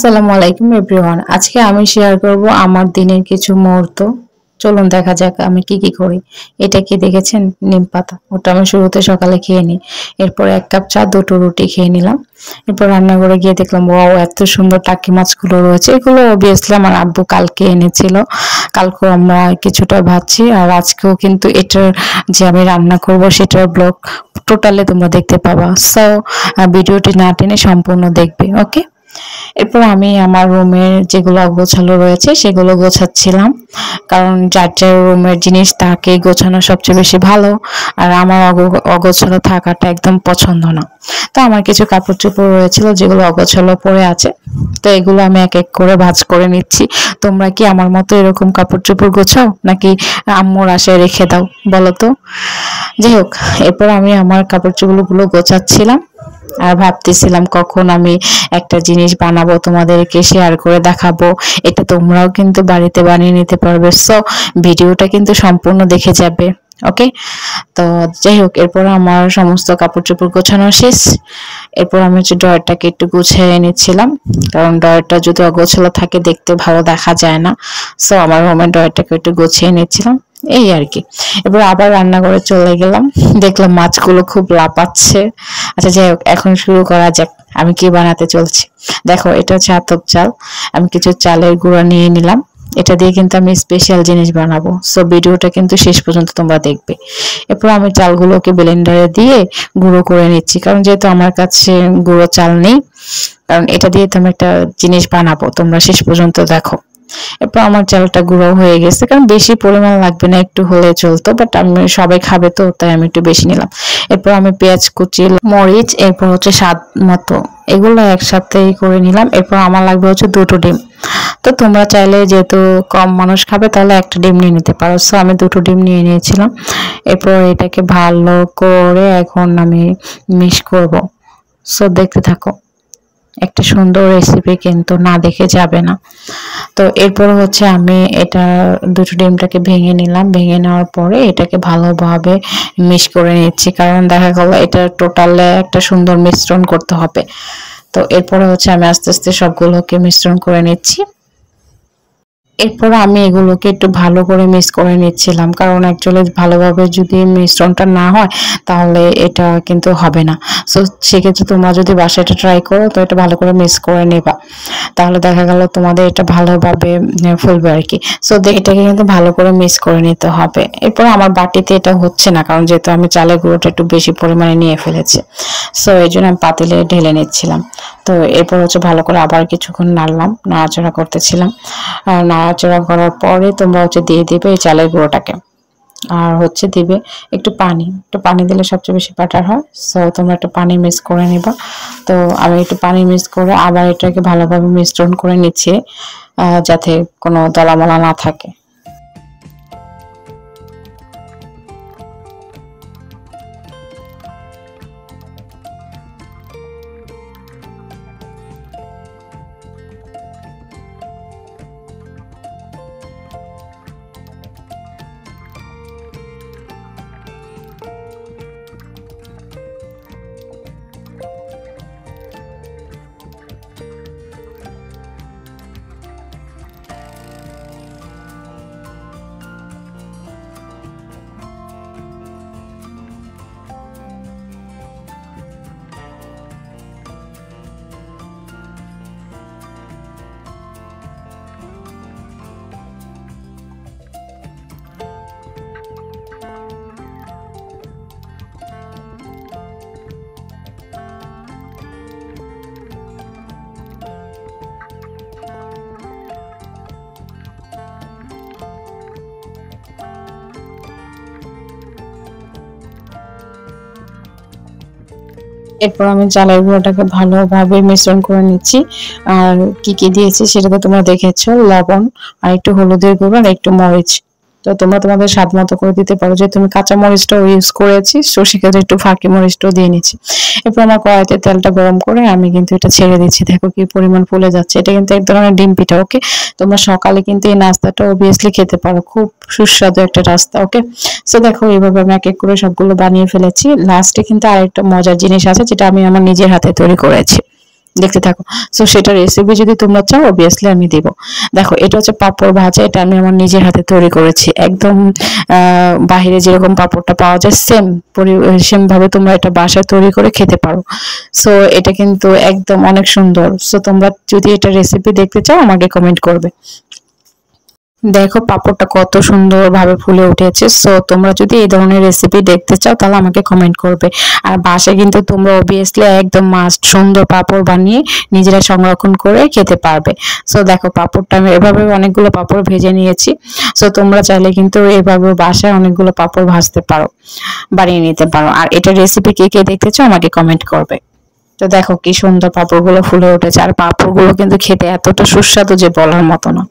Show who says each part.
Speaker 1: আসসালামু আলাইকুম এভরিওয়ান। আজকে আমি শেয়ার করব আমার দিনের কিছু মুহূর্ত। চলুন দেখা যাক আমি কি কি করি। এটা কি দেখেছেন? নিম পাতা, ওটা আমি শুরুতে সকালে খেয়ে নিই। এরপর 1 কাপ চা, 2টো রুটি খেয়ে নিলাম। এরপর রান্নাঘরে গিয়ে দেখলাম ওয়াও, এত সুন্দর টাকি মাছগুলো রয়েছে। এগুলো অবভিয়াসলি আমার আব্বু কালকে এনেছিল। কালকেও আমরা কিছুটা ভাবছি, আর আজকেও কিন্তু এটার যে আমি রান্না করব সেটার ব্লগ টোটালি তোমরা দেখতে পাবা। সো ভিডিওটি না টেনে সম্পূর্ণ দেখবে, ওকে? এরপর আমি আমার রুমের যেগুলো অগোছালো রয়েছে সেগুলো গোছাচ্ছিলাম, কারণ যার যার রুমের জিনিস তাকে গোছানো সবচেয়ে বেশি ভালো। আর আমার অগোছালো থাকাটা একদম পছন্দ না। তো আমার কিছু কাপড় চোপড় রয়েছিল যেগুলো অগোছালো পড়ে আছে, তো এগুলো আমি এক এক করে ভাঁজ করে নিচ্ছি। তোমরা কি আমার মতো এরকম কাপড় চোপড় গোছাও, নাকি আম্মুর আশায় রেখে দাও বলো তো? যাই হোক, এরপর আমি আমার কাপড় চোপড়গুলো গোছাচ্ছিলাম আর ভাবতেছিলাম কখন আমি একটা জিনিস বানাবো, তোমাদেরকে শেয়ার করে দেখাবো। এটা তোমরাও কিন্তু বাড়িতে বানিয়ে নিতে পারবে। সো ভিডিওটা কিন্তু সম্পূর্ণ দেখে যাবে, ওকে? তো যাই হোক, এরপর আমার সমস্ত কাপড় চোপড় গোছানো শেষ। এরপর আমি হচ্ছে ড্রয়ারটাকে একটু গুছিয়ে নিচ্ছিলাম, কারণ ড্রয়ারটা যদি অগোছালো থাকে দেখতে ভালো দেখা যায় না। সো আমার রুমের ড্রয়ারটাকে একটু গুছিয়ে নিচ্ছিলাম, এই আর কি। এবার আবার রান্নাঘরে চলে গেলাম, দেখলাম মাছগুলো খুব লাফাচ্ছে। আচ্ছা যাই হোক, এখন শুরু করা যাক। আমি কি বানাতে চলছি দেখো। এটা হচ্ছে আতপ চাল। আমি কিছু চালের গুঁড়া নিয়ে নিলাম, এটা দিয়ে কিন্তু আমি স্পেশাল জিনিস বানাবো। সো ভিডিওটা কিন্তু শেষ পর্যন্ত তোমরা দেখবে। এরপর আমি চালগুলোকে ব্লেন্ডারে দিয়ে গুঁড়ো করে নিচ্ছি, কারণ যেহেতু আমার কাছে গুঁড়ো চাল নেই, কারণ এটা দিয়ে তো আমি একটা জিনিস বানাবো। তোমরা শেষ পর্যন্ত দেখো। এরপর আমার চালটা গুঁড়ো হয়ে গেছে, কারণ বেশি পরিমাণ লাগবে না, একটু হলে চলতো, বাট আমি সবাই খাবে তো, তাই আমি একটু বেশি নিলাম। এরপর আমি পেঁয়াজ কুচি, মরিচ, এরপর হচ্ছে স্বাদ মতো এগুলো একসাথেই করে নিলাম। এরপর আমার লাগবে হচ্ছে 2টো ডিম। তো তোমরা চাইলে যেহেতু কম মানুষ খাবে তাহলে একটা ডিম নিয়ে নিতে পারো। সো আমি 2টো ডিম নিয়ে নিয়েছিলাম। এরপর এটাকে ভালো করে এখন আমি মিক্স করব। সো দেখতে থাকো, একটা সুন্দর রেসিপি কিন্তু না দেখে যাবে না। তো এরপর হচ্ছে আমি এটা 2টো ডিমটাকে ভেঙে নিলাম। ভেঙে নেওয়ার পরে এটাকে ভালোভাবে মিক্স করে নিচ্ছি, কারণ দেখা গেল এটা টোটালে একটা সুন্দর মিশ্রণ করতে হবে। তো এরপরে হচ্ছে আমি আস্তে আস্তে সবগুলোকে মিশ্রণ করে নিচ্ছি। এরপর আমি এগুলোকে একটু ভালো করে মিক্স করে নিচ্ছিলাম, কারণ অ্যাকচুয়ালি ভালোভাবে যদি মিশ্রণটা না হয় তাহলে এটা কিন্তু হবে না। সো সেক্ষেত্রে তোমরা যদি বাসায় এটা ট্রাই করো তো এটা ভালো করে মিক্স করে নেবা, তাহলে দেখা গেল তোমাদের এটা ভালোভাবে ফুলবে আর কি। সো এটাকে কিন্তু ভালো করে মিক্স করে নিতে হবে। এরপর আমার বাটিতে এটা হচ্ছে না, কারণ যেহেতু আমি চালের গুঁড়োটা একটু বেশি পরিমাণে নিয়ে ফেলেছি। সো এই জন্য আমি পাতিলে ঢেলে নিচ্ছিলাম। তো এরপর হচ্ছে ভালো করে আবার কিছুক্ষণ নাড়াচাড়া করতেছিলাম। আর নাড়াচাড়া করার পরে তোমরা হচ্ছে দিয়ে দিবে এই চালের গুঁড়োটাকে, আর হচ্ছে দিবে একটু পানি দিলে সবচেয়ে বেশি বেটার হয়। সো তোমরা একটু পানি মিক্স করে নিবা। তো আমি একটু পানি মিক্স করে আবার এটাকে ভালোভাবে মিশ্রণ করে নিচ্ছি, যাতে কোনো দলামলা না থাকে। এরপর আমি চালের গুঁড়োটাকে ভালোভাবে মিশ্রণ করে নিচ্ছি। আর কি কি দিয়েছি সেটা তো তোমরা দেখেছো, লবণ আর একটু হলুদের গুঁড়ো আর একটু মরিচ। তো তোমরা তোমাদের স্বাদ মতো করে দিতে পারো, যে তুমি কাঁচা মরিচটাও ইউজ করেছি, তো সেক্ষেত্রে একটু ফাঁকি মরিচটাও দিয়ে নিচ্ছি। এরপর আমার কড়াইতে তেলটা গরম করে আমি কিন্তু এটা ছেড়ে দিচ্ছি। দেখো কি পরিমাণ ফুলে যাচ্ছে। এটা কিন্তু এক ধরনের ডিম পিঠা, ওকে? তোমরা সকালে কিন্তু এই নাস্তাটা অবভিয়াসলি খেতে পারো, খুব সুস্বাদু একটা নাস্তা, ওকে? সো দেখো এইভাবে আমি এক এক করে সবগুলো বানিয়ে ফেলেছি। লাস্টে কিন্তু আরেকটা মজার জিনিস আছে, যেটা আমি আমার নিজের হাতে তৈরি করেছি। দেখতে থাকো। সো সেটা রেসিপি যদি তোমরা চাও অবভিয়াসলি আমি দেব। দেখো এটা হচ্ছে পাঁপড় ভাজা, এটা আমি আমার নিজের হাতে তৈরি করেছি। একদম বাহিরে যেরকম পাঁপড়টা পাওয়া যায় সেম ভাবে তোমরা এটা বাসায় তৈরি করে খেতে পারো। সো এটা কিন্তু একদম অনেক সুন্দর। সো তোমরা যদি এটা রেসিপি দেখতে চাও আমাকে কমেন্ট করবে। দেখো পাঁপড়টা কত সুন্দরভাবে ফুলে উঠেছে। সো তোমরা যদি এই ধরনের রেসিপি দেখতে চাও তাহলে আমাকে কমেন্ট করবে। আর বাসায় কিন্তু তোমরা অবভিয়াসলি একদম মাস্ট সুন্দর পাঁপড় বানিয়ে নিজেরা সংরক্ষণ করে খেতে পারবে। সো দেখো পাঁপড়টা আমি এভাবে অনেকগুলো পাঁপড় ভেজে নিয়েছি। সো তোমরা চাইলে কিন্তু এভাবে বাসায় অনেকগুলো পাঁপড় ভাজতে পারো, বানিয়ে নিতে পারো। আর এটা রেসিপি কে কে দেখতে চাও আমাকে কমেন্ট করবে। তো দেখো কি সুন্দর পাঁপড়গুলো ফুলে উঠেছে, আর পাঁপড়গুলো কিন্তু খেতে এতটা সুস্বাদু যে বলার মতো না।